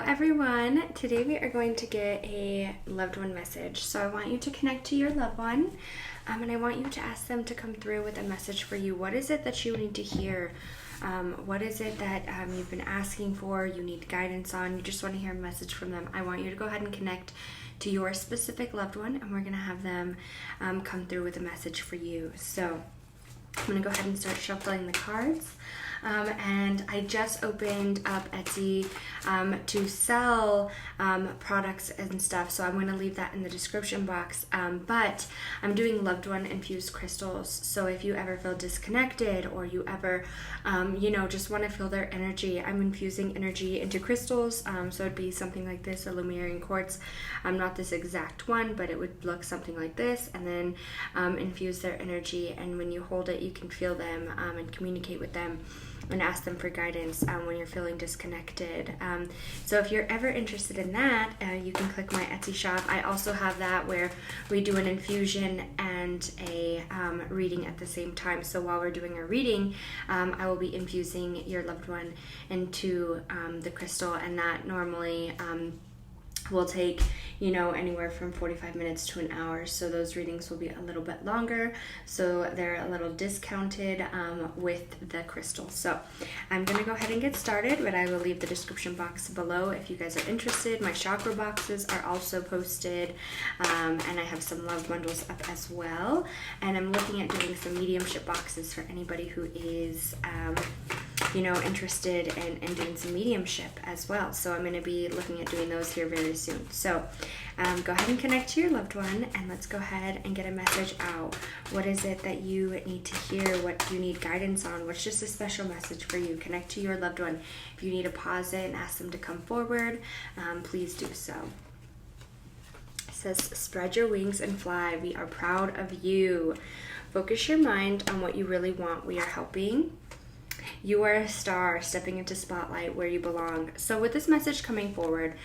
everyone. Today we are going to get a loved one message. So I want you to connect to your loved one and I want you to ask them to come through with a message for you. What is it that you need to hear? What is it that you've been asking for, you need guidance on, you just want to hear a message from them? I want you to go ahead and connect to your specific loved one and we're going to have them come through with a message for you. So I'm going to go ahead and start shuffling the cards. And I just opened up Etsy to sell products and stuff, so I'm going to leave that in the description box. But I'm doing loved one infused crystals, so if you ever feel disconnected or you ever, just want to feel their energy, I'm infusing energy into crystals. So it'd be something like this, a Lumerian quartz. Not this exact one, but it would look something like this, and then infuse their energy, and when you hold it, you can feel them and communicate with them and ask them for guidance when you're feeling disconnected. So if you're ever interested in that, you can click my Etsy shop. I also have that where we do an infusion and a reading at the same time. So while we're doing a reading, I will be infusing your loved one into the crystal, and that normally will take anywhere from 45 minutes to an hour. So those readings will be a little bit longer, so they're a little discounted with the crystal. So I'm gonna go ahead and get started, but I will leave the description box below if you guys are interested. My chakra boxes are also posted, and I have some love bundles up as well, and I'm looking at doing some mediumship boxes for anybody who is interested in doing some mediumship as well. So I'm going to be looking at doing those here very soon. So go ahead and connect to your loved one, and let's go ahead and get a message out. What is it that you need to hear? What do you need guidance on? What's just a special message for you? Connect to your loved one. If you need to pause it and ask them to come forward, please do so. It says, spread your wings and fly. We are proud of you. Focus your mind on what you really want. We are helping. You are a star stepping into spotlight where you belong. So with this message coming forward,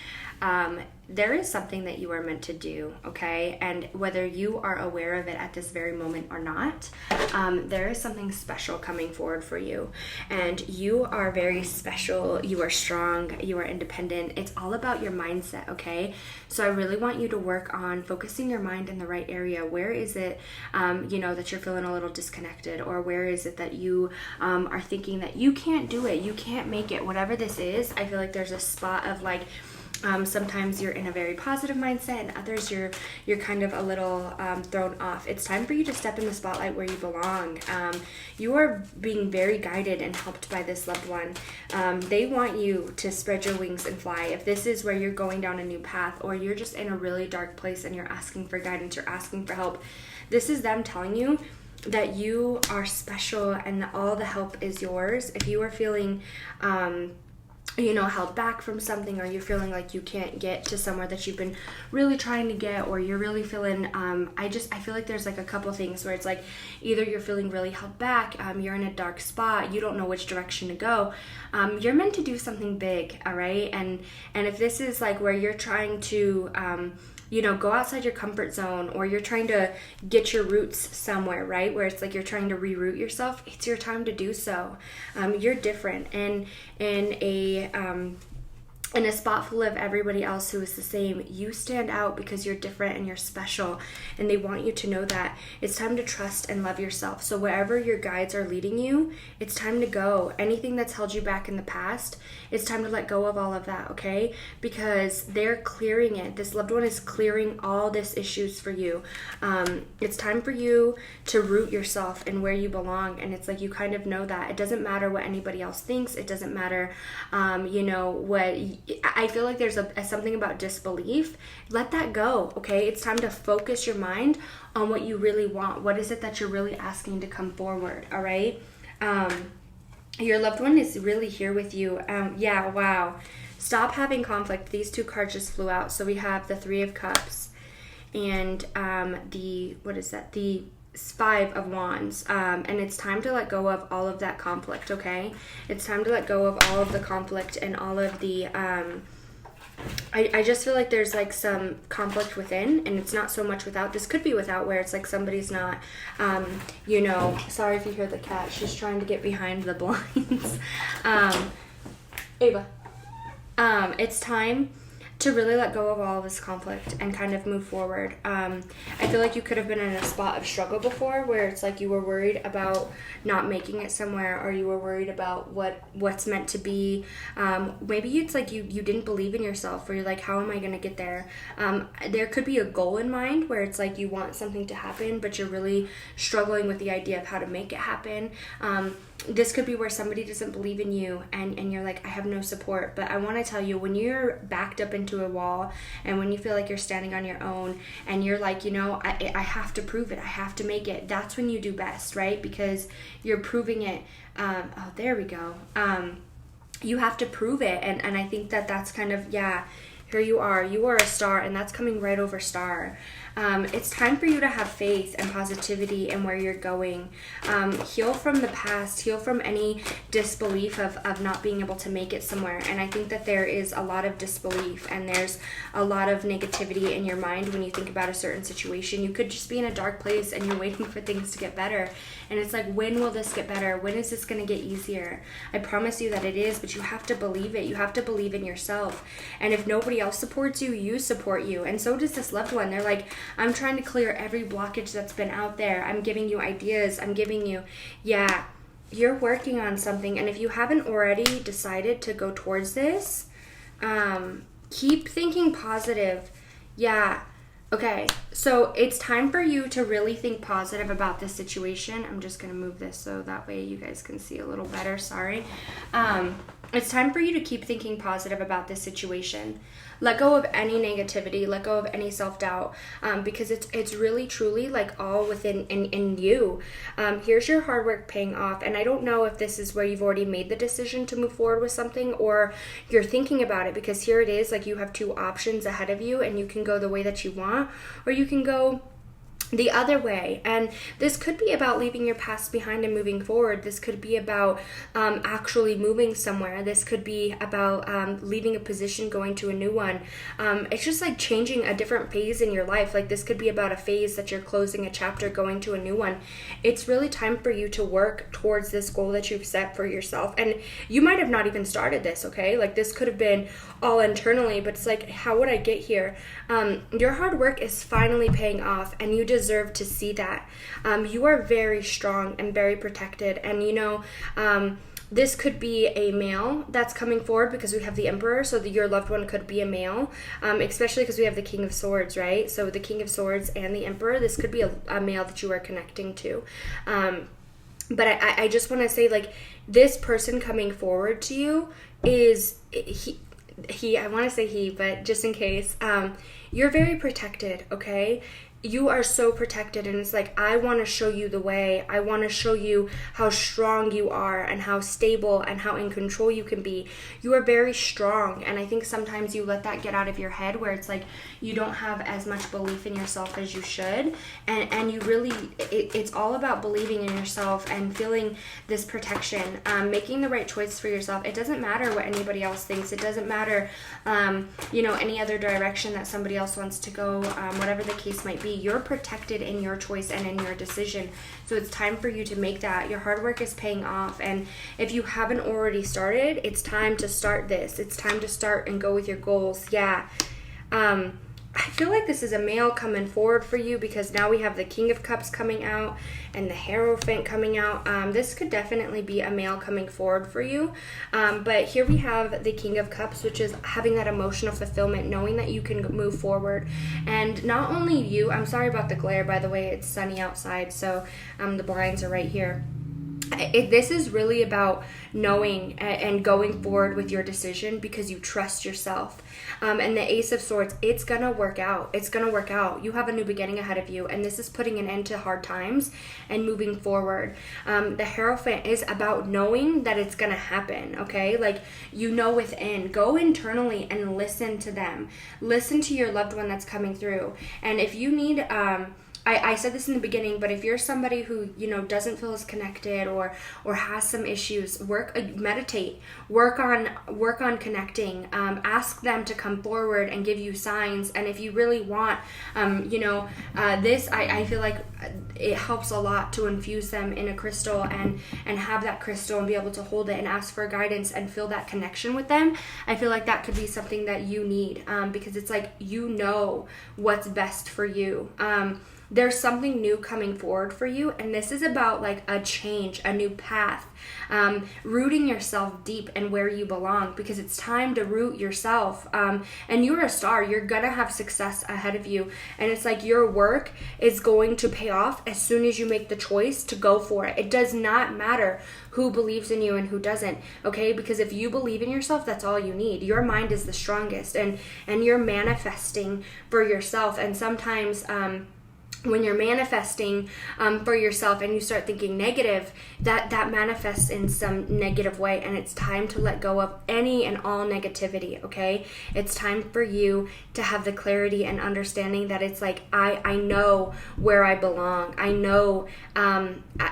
there is something that you are meant to do, okay? And whether you are aware of it at this very moment or not, there is something special coming forward for you. And you are very special. You are strong. You are independent. It's all about your mindset, okay? So I really want you to work on focusing your mind in the right area. Where is it, that you're feeling a little disconnected? Or where is it that you are thinking that you can't do it, you can't make it, whatever this is? I feel like there's a spot of like, sometimes you're in a very positive mindset, and others you're kind of a little thrown off. It's time for you to step in the spotlight where you belong. You are being very guided and helped by this loved one. They want you to spread your wings and fly. If this is where you're going down a new path, or you're just in a really dark place and you're asking for guidance, you're asking for help, this is them telling you that you are special and that all the help is yours. If you are feeling held back from something, or you're feeling like you can't get to somewhere that you've been really trying to get, or you're really feeling, I feel like there's like a couple things where it's like either you're feeling really held back, you're in a dark spot, you don't know which direction to go. You're meant to do something big, all right? And if this is like where you're trying to go outside your comfort zone, or you're trying to get your roots somewhere, right? Where it's like you're trying to reroot yourself, it's your time to do so. You're different, and in a spot full of everybody else who is the same, you stand out because you're different and you're special, and they want you to know that. It's time to trust and love yourself. So wherever your guides are leading you, it's time to go. Anything that's held you back in the past, it's time to let go of all of that, okay? Because they're clearing it. This loved one is clearing all this issues for you. It's time for you to root yourself in where you belong, and it's like you kind of know that. It doesn't matter what anybody else thinks. It doesn't matter, what... I feel like there's something about disbelief. Let that go, okay? It's time to focus your mind on what you really want. What is it that you're really asking to come forward, all right? Your loved one is really here with you. Yeah, wow. Stop having conflict. These two cards just flew out. So we have the Three of Cups and the 5 of Wands, and it's time to let go of all of that conflict, okay? It's time to let go of all of the conflict and all of the I just feel like there's like some conflict within, and it's not so much without. This could be without, where it's like somebody's not sorry if you hear the cat, she's trying to get behind the blinds. Ava. It's time to really let go of all of this conflict and kind of move forward. I feel like you could have been in a spot of struggle before where it's like you were worried about not making it somewhere, or you were worried about what's meant to be. Maybe it's like you didn't believe in yourself, or you're like, how am I going to get there? There could be a goal in mind where it's like you want something to happen, but you're really struggling with the idea of how to make it happen. This could be where somebody doesn't believe in you and you're like, I have no support. But I want to tell you, when you're backed up into a wall and when you feel like you're standing on your own and you're like, I have to prove it, I have to make it, that's when you do best, right? Because you're proving it. There we go. You have to prove it. And I think that's kind of, here you are a star, and that's coming right over star. It's time for you to have faith and positivity in where you're going. Heal from the past, heal from any disbelief of not being able to make it somewhere. And I think that there is a lot of disbelief and there's a lot of negativity in your mind when you think about a certain situation. You could just be in a dark place and you're waiting for things to get better. And it's like, when will this get better? When is this going to get easier? I promise you that it is, but you have to believe it. You have to believe in yourself. And if nobody else supports you, you support you. And so does this loved one. They're like, I'm trying to clear every blockage that's been out there. I'm giving you ideas. I'm giving you, you're working on something. And if you haven't already decided to go towards this, keep thinking positive. Okay, so it's time for you to really think positive about this situation. I'm just going to move this so that way you guys can see a little better. Sorry. It's time for you to keep thinking positive about this situation. Let go of any negativity. Let go of any self-doubt, because it's really, truly like all within in you. Here's your hard work paying off. And I don't know if this is where you've already made the decision to move forward with something or you're thinking about it, because here it is, like you have two options ahead of you and you can go the way that you want, or you can go the other way. And this could be about leaving your past behind and moving forward. This could be about actually moving somewhere. This could be about leaving a position, going to a new one. It's just like changing a different phase in your life. Like this could be about a phase that you're closing a chapter, going to a new one. It's really time for you to work towards this goal that you've set for yourself. And you might have not even started this, okay? Like this could have been all internally, but it's like, how would I get here? Your hard work is finally paying off, and you deserve to see that. You are very strong and very protected, and this could be a male that's coming forward because we have the Emperor, so your loved one could be a male, especially because we have the King of Swords, right? So the King of Swords and the Emperor, this could be a male that you are connecting to. But I just want to say, like, this person coming forward to you is, I want to say he, but just in case, you're very protected, okay? You are so protected, and it's like, I want to show you the way. I want to show you how strong you are and how stable and how in control you can be. You are very strong, and I think sometimes you let that get out of your head where it's like you don't have as much belief in yourself as you should, and you really, it's all about believing in yourself and feeling this protection, making the right choice for yourself. It doesn't matter what anybody else thinks. It doesn't matter, any other direction that somebody else wants to go, whatever the case might be. You're protected in your choice and in your decision. So it's time for you to make that. Your hard work is paying off. And if you haven't already started, it's time to start this. It's time to start and go with your goals. I feel like this is a male coming forward for you, because now we have the King of Cups coming out and the Hierophant coming out. This could definitely be a male coming forward for you. But here we have the King of Cups, which is having that emotional fulfillment, knowing that you can move forward. And not only you, I'm sorry about the glare, by the way, it's sunny outside, so the blinds are right here. This is really about knowing and going forward with your decision because you trust yourself. And the Ace of Swords, it's going to work out. It's going to work out. You have a new beginning ahead of you, and this is putting an end to hard times and moving forward. The Hierophant is about knowing that it's going to happen, okay? Like, within. Go internally and listen to them. Listen to your loved one that's coming through. And if you need I said this in the beginning, but if you're somebody who, you know, doesn't feel as connected or has some issues, meditate, work on connecting, ask them to come forward and give you signs. And if you really want, this, I feel like it helps a lot to infuse them in a crystal and have that crystal and be able to hold it and ask for guidance and feel that connection with them. I feel like that could be something that you need, because it's like, you know what's best for you. There's something new coming forward for you, and this is about like a change, a new path, rooting yourself deep and where you belong, because it's time to root yourself. And you're a star. You're gonna have success ahead of you, and it's like your work is going to pay off as soon as you make the choice to go for it. It does not matter who believes in you and who doesn't, okay? Because if you believe in yourself, that's all you need. Your mind is the strongest, and you're manifesting for yourself. And sometimes when you're manifesting for yourself and you start thinking negative, that manifests in some negative way, and it's time to let go of any and all negativity, okay? It's time for you to have the clarity and understanding that it's like, I know where I belong. I know,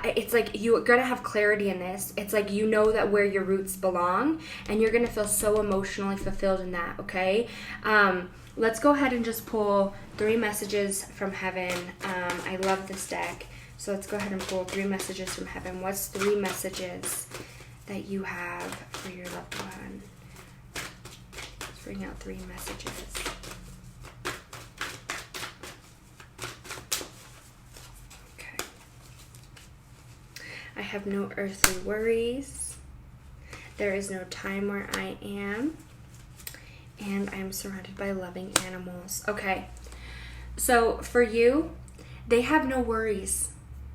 it's like you're gonna have clarity in this. It's like, you know that where your roots belong, and you're gonna feel so emotionally fulfilled in that, okay? Let's go ahead and just pull 3 messages from heaven. I love this deck. So let's go ahead and pull 3 messages from heaven. What's 3 messages that you have for your loved one? Let's bring out 3 messages. Okay. I have no earthly worries. There is no time where I am. And I'm surrounded by loving animals. Okay, so for you, they have no worries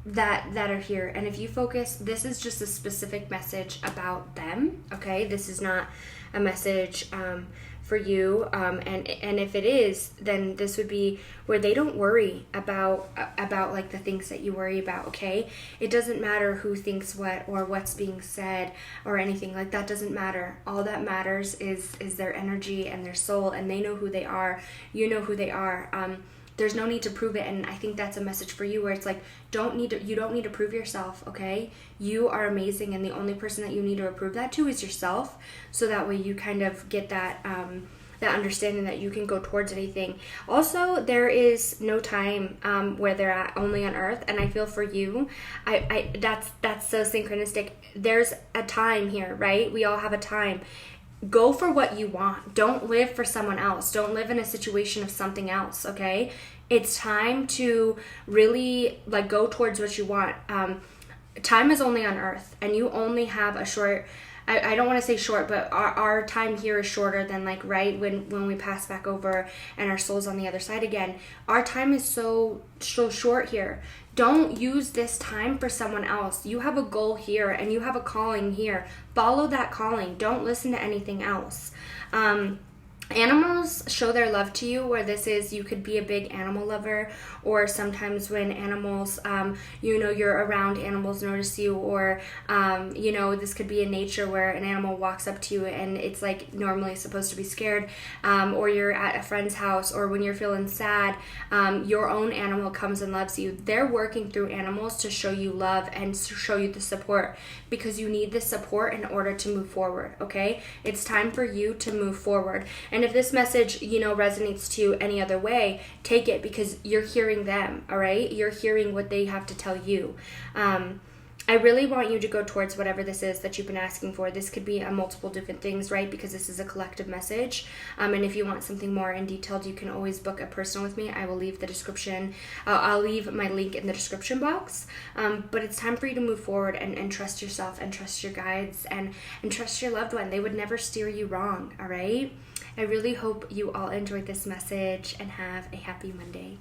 that are here. And if you focus, this is just a specific message about them, okay? This is not a message for you. And if it is, then this would be where they don't worry about like the things that you worry about, okay? It doesn't matter who thinks what or what's being said or anything like that. Doesn't matter. All that matters is their energy and their soul, and they know who they are. You know who they are. There's no need to prove it, and I think that's a message for you where it's like, you don't need to prove yourself, okay? You are amazing, and the only person that you need to prove that to is yourself, so that way you kind of get that that understanding that you can go towards anything. Also, there is no time where they're at, only on earth, and I feel for you, that's so synchronistic. There's a time here, right? We all have a time. Go for what you want. Don't live for someone else. Don't live in a situation of something else, okay? It's time to really like go towards what you want. Time is only on earth, and you only have a short, I don't want to say short, but our time here is shorter than like right when we pass back over and our soul's on the other side again. Our time is so short here. Don't use this time for someone else. You have a goal here and you have a calling here. Follow that calling. Don't listen to anything else. Animals show their love to you, where this is, you could be a big animal lover, or sometimes when animals, you're around, animals notice you, or, this could be in nature where an animal walks up to you and it's like normally supposed to be scared, or you're at a friend's house, or when you're feeling sad, your own animal comes and loves you. They're working through animals to show you love and to show you the support, because you need this support in order to move forward, okay? It's time for you to move forward. And if this message, resonates to you any other way, take it, because you're hearing them, all right? You're hearing what they have to tell you. I really want you to go towards whatever this is that you've been asking for. This could be multiple different things, right? Because this is a collective message. And if you want something more in detailed, you can always book a personal with me. I will leave the description. I'll leave my link in the description box. But it's time for you to move forward and trust yourself and trust your guides and trust your loved one. They would never steer you wrong, all right? I really hope you all enjoyed this message and have a happy Monday.